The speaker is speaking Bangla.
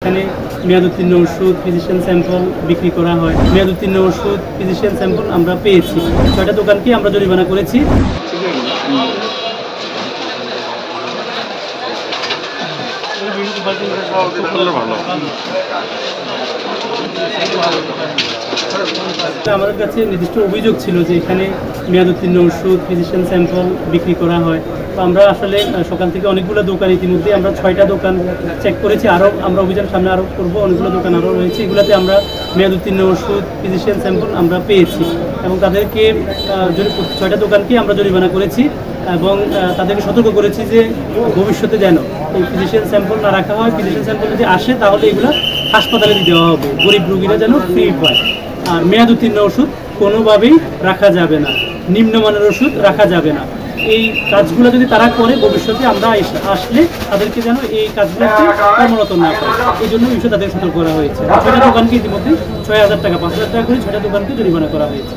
এখানে মেয়াদোত্তীর্ণ ওষুধ, ফিজিশিয়ান স্যাম্পল বিক্রি করা হয়। মেয়াদোত্তীর্ণ ওষুধ, ফিজিশিয়ান স্যাম্পল আমরা পেয়েছি। 6টা দোকানকে আমরা জরিমানা করেছি। আমাদের কাছে নির্দিষ্ট অভিযোগ ছিল যে এখানে মেয়াদোত্তীর্ণ ওষুধ, ফিজিশিয়ান স্যাম্পল বিক্রি করা হয়। তো আমরা আসলে সকাল থেকে অনেকগুলো দোকান, ইতিমধ্যে আমরা 6টা দোকান চেক করেছি। আরও আমরা অভিযান সামনে আরও করবো, অনেকগুলো দোকান আরও রয়েছে। এগুলোতে আমরা মেয়াদোত্তীর্ণ ওষুধ, ফিজিশিয়ান স্যাম্পল আমরা পেয়েছি এবং তাদেরকে 6টা দোকানকে আমরা জরিমানা করেছি এবং তাদেরকে সতর্ক করেছি যে ভবিষ্যতে যেন এই ফিজিশিয়ান স্যাম্পল না রাখা হয়। ফিজিশিয়ান স্যাম্পল যদি আসে তাহলে এগুলো হাসপাতালে দিয়ে দেওয়া হবে, গরিব রোগীরা যেন ফ্রি পায়। আর মেয়াদোত্তীর্ণ ওষুধ কোনোভাবেই রাখা যাবে না, নিম্নমানের ওষুধ রাখা যাবে না। এই কাজগুলো যদি তারা করে, ভবিষ্যতে আমরা আসলে তাদেরকে যেন এই কাজগুলোতে কর্মরত না করে, এই জন্য বিষয়ে তাদের সতর্ক করা হয়েছে। 6টা দোকানকে ইতিমধ্যে 6,000 টাকা, 5,000 টাকা করে 6টা দোকানকে জরিমানা করা হয়েছে।